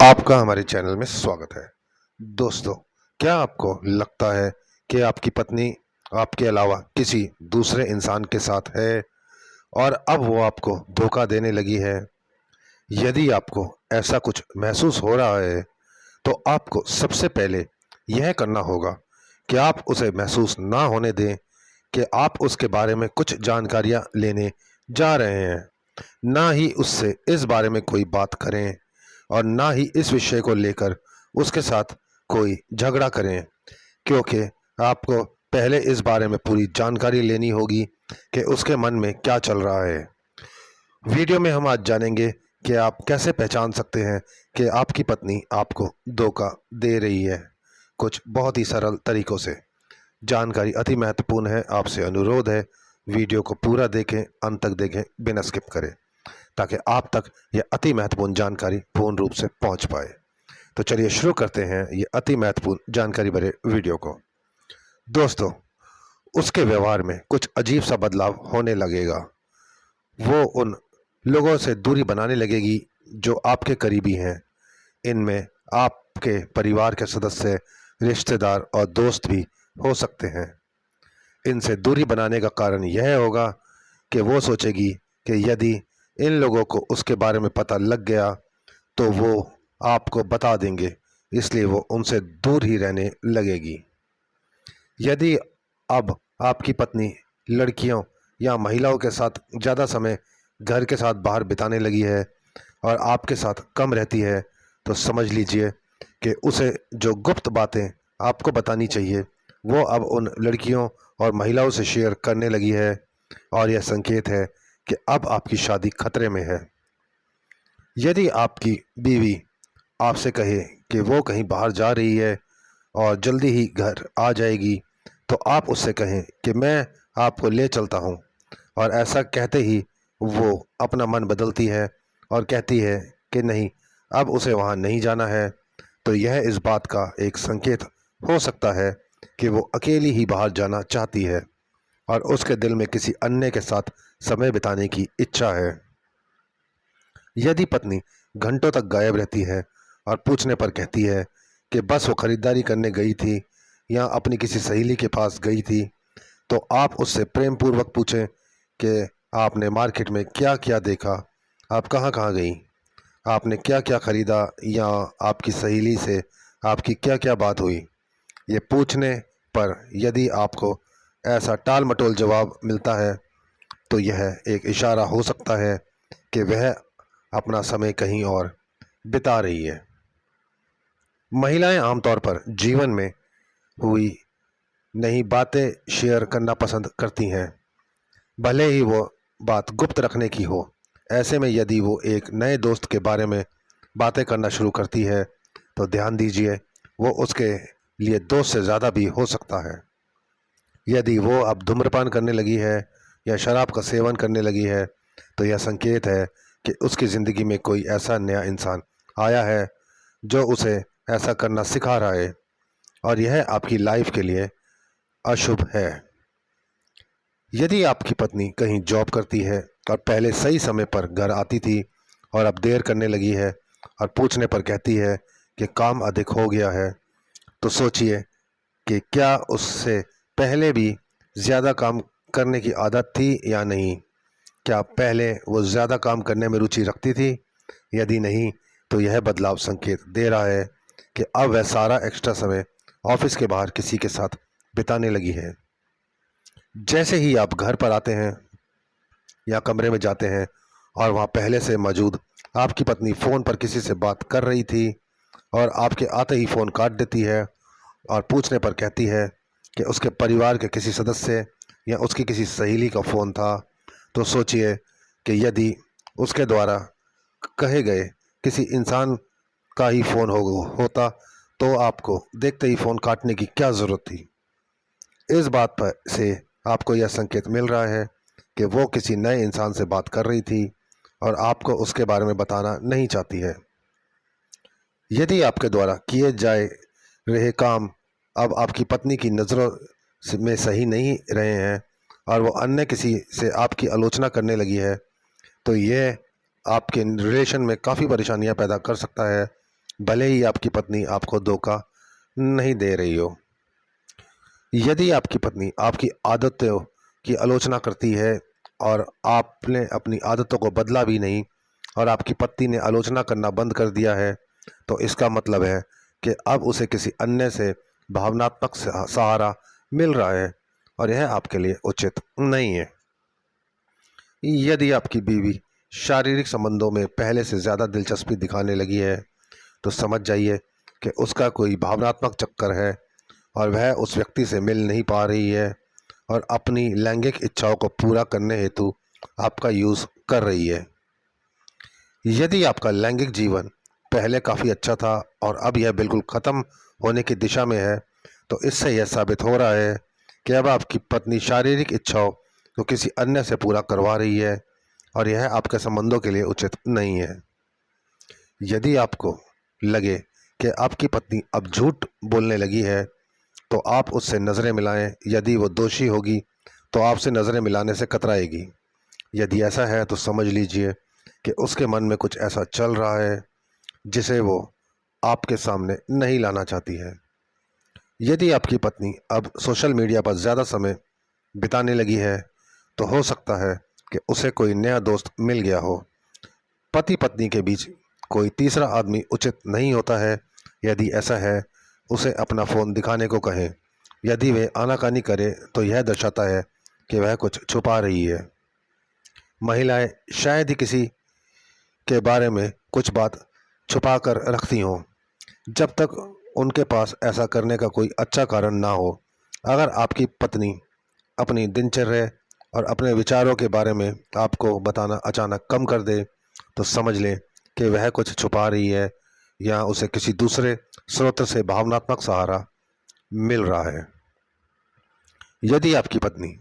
आपका हमारे चैनल में स्वागत है। दोस्तों, क्या आपको लगता है कि आपकी पत्नी आपके अलावा किसी दूसरे इंसान के साथ है और अब वो आपको धोखा देने लगी है? यदि आपको ऐसा कुछ महसूस हो रहा है, तो आपको सबसे पहले यह करना होगा कि आप उसे महसूस ना होने दें कि आप उसके बारे में कुछ जानकारियां लेने जा रहे हैं। ना ही उससे इस बारे में कोई बात करें और ना ही इस विषय को लेकर उसके साथ कोई झगड़ा करें, क्योंकि आपको पहले इस बारे में पूरी जानकारी लेनी होगी कि उसके मन में क्या चल रहा है। वीडियो में हम आज जानेंगे कि आप कैसे पहचान सकते हैं कि आपकी पत्नी आपको धोखा दे रही है। कुछ बहुत ही सरल तरीकों से। जानकारी अति महत्वपूर्ण है, आपसे अनुरोध है वीडियो को पूरा देखें, अंत तक देखें, बिना स्किप करें, ताकि आप तक यह अति महत्वपूर्ण जानकारी पूर्ण रूप से पहुंच पाए। तो चलिए शुरू करते हैं ये अति महत्वपूर्ण जानकारी भरे वीडियो को। दोस्तों, उसके व्यवहार में कुछ अजीब सा बदलाव होने लगेगा। वो उन लोगों से दूरी बनाने लगेगी जो आपके करीबी हैं। इनमें आपके परिवार के सदस्य, रिश्तेदार और दोस्त भी हो सकते हैं। इनसे दूरी बनाने का कारण यह होगा कि वो सोचेगी कि यदि इन लोगों को उसके बारे में पता लग गया तो वो आपको बता देंगे, इसलिए वो उनसे दूर ही रहने लगेगी। यदि अब आपकी पत्नी लड़कियों या महिलाओं के साथ ज़्यादा समय घर के साथ बाहर बिताने लगी है और आपके साथ कम रहती है, तो समझ लीजिए कि उसे जो गुप्त बातें आपको बतानी चाहिए वो अब उन लड़कियों और महिलाओं से शेयर करने लगी है, और यह संकेत है कि अब आपकी शादी खतरे में है। यदि आपकी बीवी आपसे कहे कि वो कहीं बाहर जा रही है और जल्दी ही घर आ जाएगी, तो आप उससे कहें कि मैं आपको ले चलता हूँ, और ऐसा कहते ही वो अपना मन बदलती है और कहती है कि नहीं, अब उसे वहाँ नहीं जाना है, तो यह इस बात का एक संकेत हो सकता है कि वो अकेली ही बाहर जाना चाहती है और उसके दिल में किसी अन्य के साथ समय बिताने की इच्छा है। यदि पत्नी घंटों तक गायब रहती है और पूछने पर कहती है कि बस वो खरीदारी करने गई थी या अपनी किसी सहेली के पास गई थी, तो आप उससे प्रेम पूर्वक पूछें कि आपने मार्केट में क्या क्या देखा, आप कहाँ कहाँ गई, आपने क्या क्या खरीदा, या आपकी सहेली से आपकी क्या क्या बात हुई। ये पूछने पर यदि आपको ऐसा टाल मटोल जवाब मिलता है, तो यह एक इशारा हो सकता है कि वह अपना समय कहीं और बिता रही है। महिलाएं आमतौर पर जीवन में हुई नई बातें शेयर करना पसंद करती हैं, भले ही वो बात गुप्त रखने की हो। ऐसे में यदि वो एक नए दोस्त के बारे में बातें करना शुरू करती है, तो ध्यान दीजिए, वो उसके लिए दोस्त से ज़्यादा भी हो सकता है। यदि वो अब धूम्रपान करने लगी है या शराब का सेवन करने लगी है, तो यह संकेत है कि उसकी ज़िंदगी में कोई ऐसा नया इंसान आया है जो उसे ऐसा करना सिखा रहा है, और यह आपकी लाइफ के लिए अशुभ है। यदि आपकी पत्नी कहीं जॉब करती है और पहले सही समय पर घर आती थी और अब देर करने लगी है और पूछने पर कहती है कि काम अधिक हो गया है, तो सोचिए कि क्या उससे पहले भी ज़्यादा काम करने की आदत थी या नहीं। क्या पहले वो ज़्यादा काम करने में रुचि रखती थी? यदि नहीं, तो यह बदलाव संकेत दे रहा है कि अब वह सारा एक्स्ट्रा समय ऑफिस के बाहर किसी के साथ बिताने लगी है। जैसे ही आप घर पर आते हैं या कमरे में जाते हैं और वहाँ पहले से मौजूद आपकी पत्नी फ़ोन पर किसी से बात कर रही थी और आपके आते ही फ़ोन काट देती है और पूछने पर कहती है कि उसके परिवार के किसी सदस्य या उसकी किसी सहेली का फ़ोन था, तो सोचिए कि यदि उसके द्वारा कहे गए किसी इंसान का ही फ़ोन होता, तो आपको देखते ही फ़ोन काटने की क्या ज़रूरत थी। इस बात पर से आपको यह संकेत मिल रहा है कि वो किसी नए इंसान से बात कर रही थी और आपको उसके बारे में बताना नहीं चाहती है। यदि आपके द्वारा किए जाए रहे काम अब आपकी पत्नी की नज़रों में सही नहीं रहे हैं और वो अन्य किसी से आपकी आलोचना करने लगी है, तो यह आपके रिलेशन में काफ़ी परेशानियां पैदा कर सकता है, भले ही आपकी पत्नी आपको धोखा नहीं दे रही हो। यदि आपकी पत्नी आपकी आदतों की आलोचना करती है और आपने अपनी आदतों को बदला भी नहीं और आपकी पत्नी ने आलोचना करना बंद कर दिया है, तो इसका मतलब है कि अब उसे किसी अन्य से भावनात्मक सहारा मिल रहा है और यह आपके लिए उचित नहीं है। यदि आपकी बीवी शारीरिक संबंधों में पहले से ज़्यादा दिलचस्पी दिखाने लगी है, तो समझ जाइए कि उसका कोई भावनात्मक चक्कर है और वह उस व्यक्ति से मिल नहीं पा रही है और अपनी लैंगिक इच्छाओं को पूरा करने हेतु आपका यूज़ कर रही है। यदि आपका लैंगिक जीवन पहले काफ़ी अच्छा था और अब यह बिल्कुल ख़त्म होने की दिशा में है, तो इससे यह साबित हो रहा है कि अब आपकी पत्नी शारीरिक इच्छाओं को किसी अन्य से पूरा करवा रही है और यह आपके संबंधों के लिए उचित नहीं है। यदि आपको लगे कि आपकी पत्नी अब झूठ बोलने लगी है, तो आप उससे नज़रें मिलाएं। यदि वो दोषी होगी तो आपसे नज़रें मिलाने से कतराएगी। यदि ऐसा है तो समझ लीजिए कि उसके मन में कुछ ऐसा चल रहा है जिसे वो आपके सामने नहीं लाना चाहती है। यदि आपकी पत्नी अब सोशल मीडिया पर ज़्यादा समय बिताने लगी है, तो हो सकता है कि उसे कोई नया दोस्त मिल गया हो। पति पत्नी के बीच कोई तीसरा आदमी उचित नहीं होता है। यदि ऐसा है, उसे अपना फ़ोन दिखाने को कहें। यदि वह आनाकानी करे तो यह दर्शाता है कि वह कुछ छुपा रही है। महिलाएं शायद ही किसी के बारे में कुछ बात छुपा कर रखती हों, जब तक उनके पास ऐसा करने का कोई अच्छा कारण ना हो। अगर आपकी पत्नी अपनी दिनचर्या और अपने विचारों के बारे में आपको बताना अचानक कम कर दे, तो समझ लें कि वह कुछ छुपा रही है या उसे किसी दूसरे स्रोत से भावनात्मक सहारा मिल रहा है। यदि आपकी पत्नी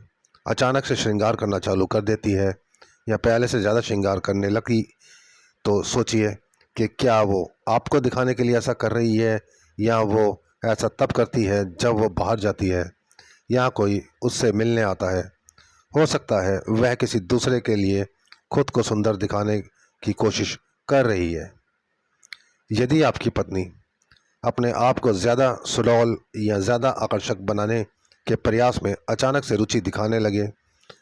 अचानक से श्रृंगार करना चालू कर देती है या पहले से ज़्यादा श्रृंगार करने लगी, तो सोचिए कि क्या वो आपको दिखाने के लिए ऐसा कर रही है या वो ऐसा तब करती है जब वो बाहर जाती है या कोई उससे मिलने आता है। हो सकता है वह किसी दूसरे के लिए खुद को सुंदर दिखाने की कोशिश कर रही है। यदि आपकी पत्नी अपने आप को ज़्यादा सुडौल या ज़्यादा आकर्षक बनाने के प्रयास में अचानक से रुचि दिखाने लगे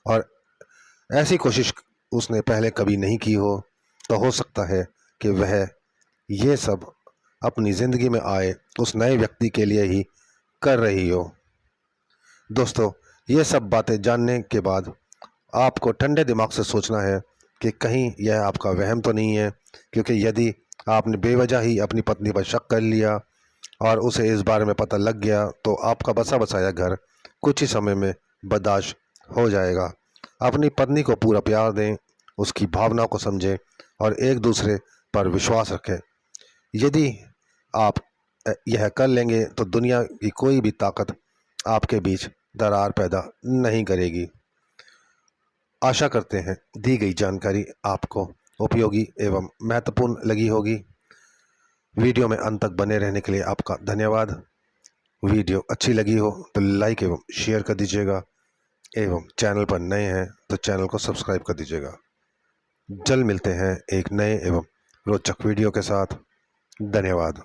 और ऐसी कोशिश उसने पहले कभी नहीं की हो, तो हो सकता है कि वह ये सब अपनी ज़िंदगी में आए उस नए व्यक्ति के लिए ही कर रही हो। दोस्तों, ये सब बातें जानने के बाद आपको ठंडे दिमाग से सोचना है कि कहीं यह आपका वहम तो नहीं है, क्योंकि यदि आपने बेवजह ही अपनी पत्नी पर शक कर लिया और उसे इस बारे में पता लग गया, तो आपका बसा बसाया घर कुछ ही समय में बर्दाश्त हो जाएगा। अपनी पत्नी को पूरा प्यार दें, उसकी भावनाओं को समझें और एक दूसरे पर विश्वास रखें। यदि आप यह कर लेंगे तो दुनिया की कोई भी ताकत आपके बीच दरार पैदा नहीं करेगी। आशा करते हैं दी गई जानकारी आपको उपयोगी एवं महत्वपूर्ण लगी होगी। वीडियो में अंत तक बने रहने के लिए आपका धन्यवाद। वीडियो अच्छी लगी हो तो लाइक एवं शेयर कर दीजिएगा एवं चैनल पर नए हैं तो चैनल को सब्सक्राइब कर दीजिएगा। जल्द मिलते हैं एक नए एवं रोचक वीडियो के साथ। धन्यवाद।